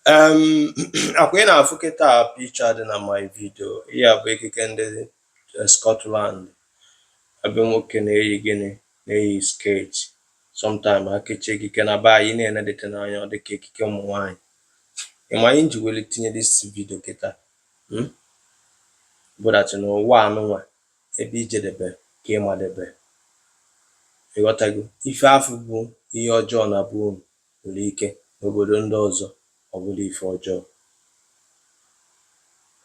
Akwai na afuketa picture dị na my video ya bụ ekike ndị Scotland abịa nwoke na-eyi gịnị na-eyi skirt sometime akechi ekike na be anyị na-enedete n'anya ọ dịka ekike ụmụ nwaanyị. Ịma anyị ji wele tinye this video kịta bụ that n'ụwa anụnwa ebe ijedebe ka ịmadebe ịghọtago ife afụ bụ ihe ọjọọ na bụ unu nwere ike n'obodo ndị ọzọ ọ bụla ife ọjọọ.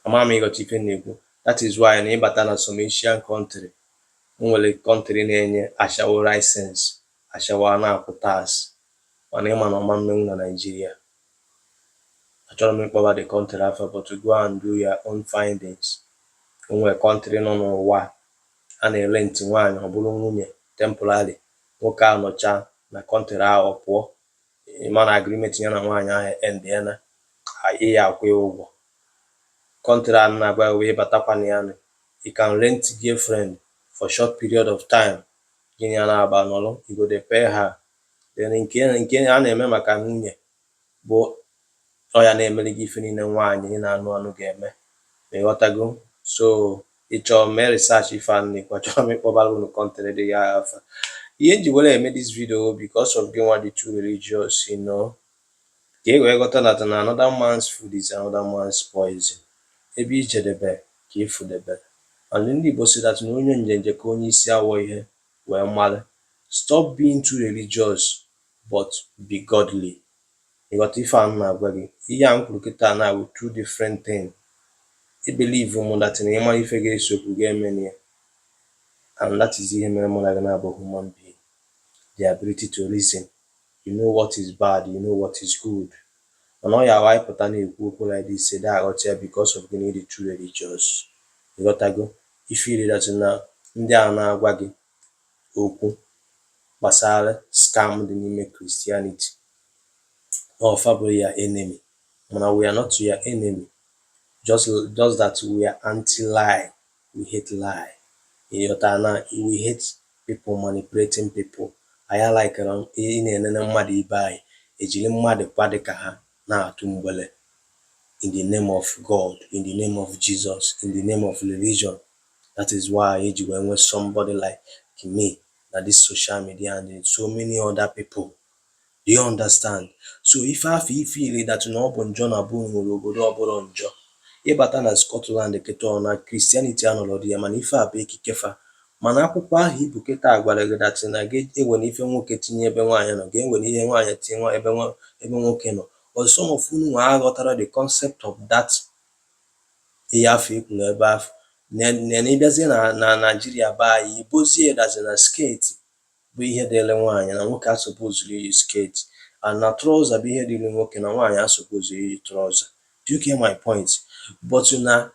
Ama m ịghọta ife na-ekwu. That is why na ịbata na some Asian country nwere country na-enye ashawo license ashawo na-akwụ tax mana ịma na ọma mmenwu na Nigeria. Achọrọ m ịkpọba the country afọ but to go and do your own findings. Nwere country nọ n'ụwa a na-ele ntị nwaanyị ọ bụrụ nwunye temporary nwoke a nọcha na country ahụ pụọ mana agreement ya na nwaanyị ahụ end ya na ya akwụ ụgwọ. Country a na-agba wee batakwa na ya you can rent girlfriend for short period of time gịnị ya na-aba nọrọ you go dey pay her. Then nke a na-eme maka nwunye bụ ọ ya na-emere gị ife niile nwaanyị ị na-anụ anụ ga-eme ma ịghọtago. So ịchọ mee research ife a na-ekwu achọrọ m ịkpọbara unu country dị ya afa. Ihe nji were eme this video because of gị nwa dị too religious you know ka e wee ghọta that na another man's food is another man's poison. Ebe ijedebe ka ifudebe and ndị Igbo si that na onye njenje ka onye isi awọ ihe wee mmalụ. Stop being too religious but be godly. Ịghọta ife a na-agwa gị ihe a m kwuru kịta na with two different things. I believe m that na ịma ife ga-esokwu ga-emeni ya and that is ihe mere mụ na gị na-abụ human being. The ability to reason. You know what is bad, you know what is good. Mana ọ ya awa ịpụta na-ekwu okwu like this say that aghọta ya because of gịnị dị too religious. Ịghọtago ife iri that na ndị a na-agwa gị okwu gbasara scam dị n'ime Christianity ọfa bụ ya enemy mana we are not your enemy just that we are anti-lie. We hate lie. Ịghọta na we hate people manipulating people. Anyị like ị na-enene mmadụ ibe anyị ejiri mmadụ kwadị ka ha na-atụ mgbele in the name of God, in the name of Jesus, in the name of religion. That is why eji wee nwee somebody like me na this social media and so many other people. Do you understand? So ife afọ ife iri that na ọ bụ njọ na bụ nwere obodo ọbụla njọ. Ịbata na Scotland kịta ọ na Christianity anọrọ ya mana ife a bụ ekike fa mana akwụkwọ ahụ ibu kịta gwara gị that na ga-enwere ife nwoke tinye ebe nwaanyị nọ ga-enwere ihe nwaanyị tinye ebe nwoke nọ. Some of unu aghọtara the concept of that ihe afọ ikwuru ebe afọ na ịbịazie na Nigeria be anyị ibozie dazi na skirt bụ ihe dịrị nwaanyị na nwoke asopozuru iyi skirt and na trouser bụ ihe dịrị nwoke na nwaanyị asopozuru iyi trouser. Do you get my point? But na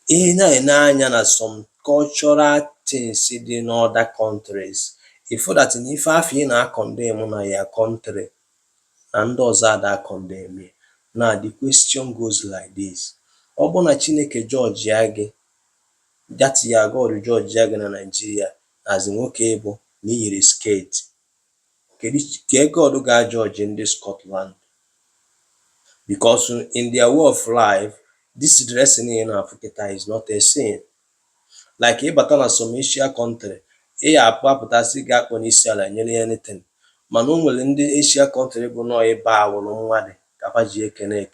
ihe na-ene anya na some cultural things dị n'other countries ifo that na ife afọ ị na-condemn na ya country na ndị ọzọ ada condemn. Now the question goes like this. Ọ bụ na Chineke George ya gị that ya God George ya gị na Nigeria as nwoke bụ na iyiri skirt ke God ga George ndị Scotland because in their way of life this dressing in Africa is not a sin. Like ịbata na some Asia country ị ya apụtasị gị akpọ n'isi ala nyere anything mana o nwere ndị Asia country bụ nọọ ebe awụrụ mmadụ ka ji ekene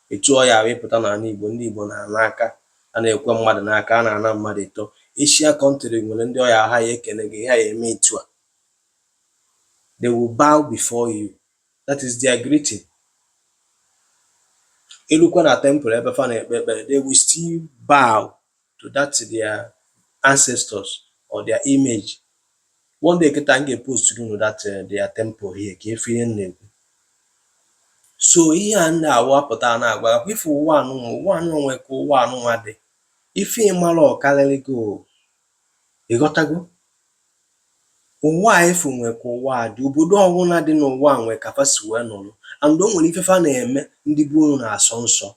etu ọ ya wepụta n'ala Igbo ndị Igbo na-ana aka a na-ekwe mmadụ n'aka a na-ana mmadụ eto. Asia country nwere ndị ọya ha ya ekene gị ha ya eme etu a they will bow before you. That is their greeting. Elukwa na temple ebe fa na-ekpe ekpere they will still bow to that their ancestors or their image. One day kịta m ga-epost unu that their temple here ka efe ihe na-ekwu. So ihe a na-awapụta na-agwa ife ụwa anụ nwe ka ụwa anụnwa dị ife ịmara ọkarịrị gị ịghọtago ụwa efu nwe ka ụwa dị obodo ọbụla dị n'ụwa nwe ka fa si wee nọrọ and o nwere ife fa na-eme ndị bụ unu na-asọ nsọ.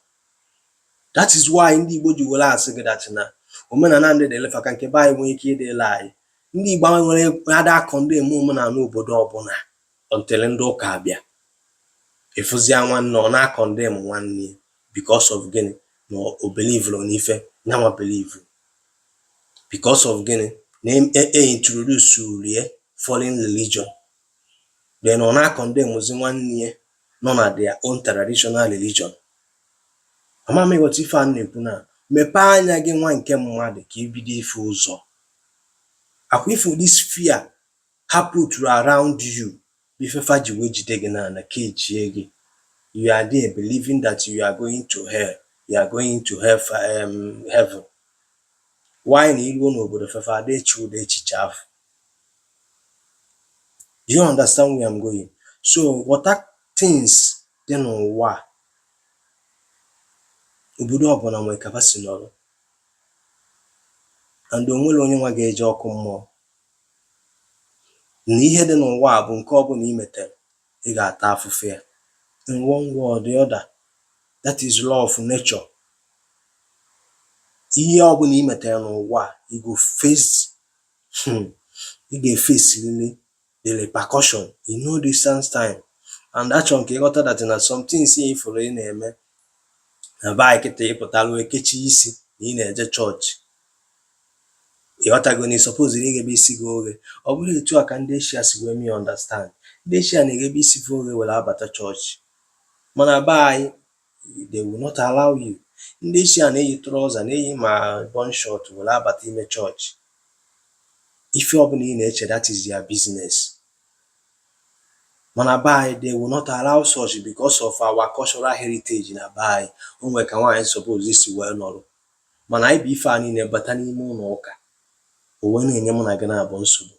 That is why ndị Igbo ji were asị gị that na omenala ndị delefa ka nke be anyị nwee ike ịdịla anyị. Ndị Igbo nwere ada condemn omenala obodo ọbụla until ndị ụka abịa. ịfụzia nwanne ọ na-akọndem nwanne because of gịnị na o believe n'ife nyanwa believe, because of gịnị na introduce rie foreign religion, then ọ na-akọndem ozi nwanne nọ na their own traditional religion. Ama m ịghọta ife a na-ekwu na mepee anya gị nwa nke mmadụ ka ibido ife ụzọ. Akwa ife this fear ha put around you bifefa ji wee jide gị na kejie gị. You are there believing that you are going to hell, you are going to heaven. Why na iruo n'obodo fefa adịchi ụda echiche afọ? Do you understand where I'm going? So ghọta things dị n'ụwa obodo ọbụla nwere ka si nọrọ, and onwere onye nwa ga-eje ọkụ mmụọ. Na ihe dị n'ụwa bụ nke ọbụla i metere ị ga-ata afụfụ ya in one way or the other. That is law of nature. Ihe ọbụla i metere n'ụwa ị ga-face really the repercussion in no distance time. And achọ nke ịghọta that na some things ị fụrụ ị na-eme na be anyị kịta ịpụtara ekechi isi na ị na-eje chọọchị, ịghọtago na ị suppose na-eghebe isi gị oghe. Ọ bụrụ etu a ka ndị Eshia si wee mee understand. Ndị Eshia na-eghebe isi gị oghe were abata chọọchị, mana be anyị they will not allow you. Ndị Eshia na-eyi trouser, na-eyi ma bun short were abata ime chọọchị. Ife ọbụla ị na-eche that is their business. Mana be anyị they will not allow such because of our cultural heritage na be anyị. O nwere ka nwaanyị suppose isi wee nọrọ, mana anyị bụ ife a niile bata n'ime ụlọ ụka o wee na-enye mụ na gị na-abụ nsogbu.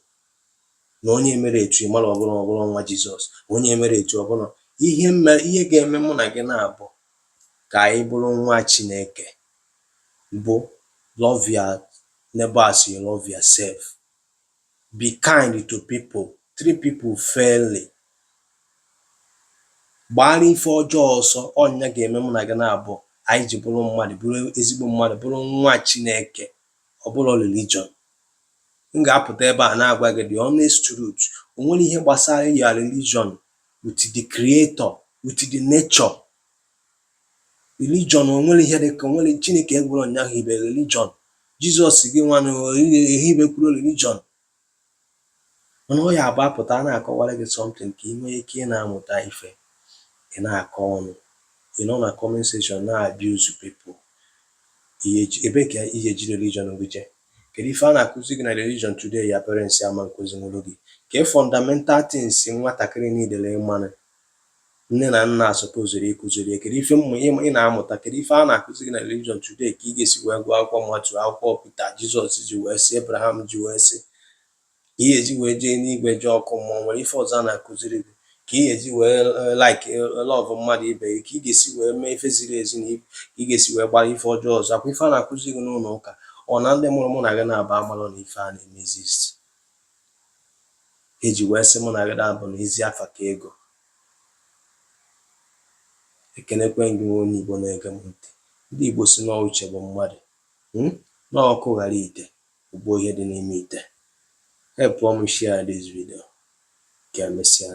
Na onye mere etu ịmara ọbụla nwa Jizọs, onye mere etu ọbụla ihe ga-eme mụ na gị na-abụ ka anyị bụrụ nwa Chineke bụ love your neighbor as you love yourself. Be kind to people, treat people fairly. Gbara ife ọjọọ ọsọ, ọnya ga-eme mụ na gị na-abụ anyị ji bụrụ mmadụ, bụrụ ezigbo mmadụ, bụrụ nwa Chineke, ọ bụrụ religion. M ga-apụta ebe a na-agwa gị the honest truth. O nwere ihe gbasara your religion with the creator, with the nature. Religion o nwere ihe dịka onwere Chineke egwuru ọnyaahụ ibe religion. Jizọs gị nwanụ ehibekwuru religion. Mana ọ ya abụ apụta na-akọwara gị something ka ị nwee ike ị na-amụta ife, ị na-akọ ọnụ, ị nọ na comment section na-abuse people. Ebe ka ihe ji religion gị je? Kedu ife a na-akụzi gị na religion today ya parents ama nkụzi nwere gị? Ke fundamental things nwatakịrị niile ịmanụ nne na nna supposed ịkụziri? Kedu ife ị na-amụta? Kedu ife a na-akụzi gị na religion today ka ị ga-esi wee gụọ akwụkwọ Matthew, akwụkwọ Peter, Jizọs ji wee sị, Abraham ji wee sị ka ị ga-eji wee jee n'igwe jee ọkụ mmụọ? Nwere ife ọzọ a na-akụziri gị ka ị ga-eji wee like love mmadụ ibe gị, ka ị ga-esi wee mee ife ziri ezi, na ka ị ga-esi wee gbara ife ọjọọ ọzọ? Akwa ife a na-akụzi gị n'ụlọ ụka? Ọ na ndị mụrụ mụ na gị na-aba amalụ na ife a na-eme exist? Eji wee sị mụ na gị na-abụ na ezi afa ka ego. Ekenekwe gị nwa onye Igbo na-ege m ntị. Ndị Igbo si na uche bụ mmadụ, na ọkụ ghara ite ugbo ihe dị n'ime ite. Help m share this video. Ka emesịa.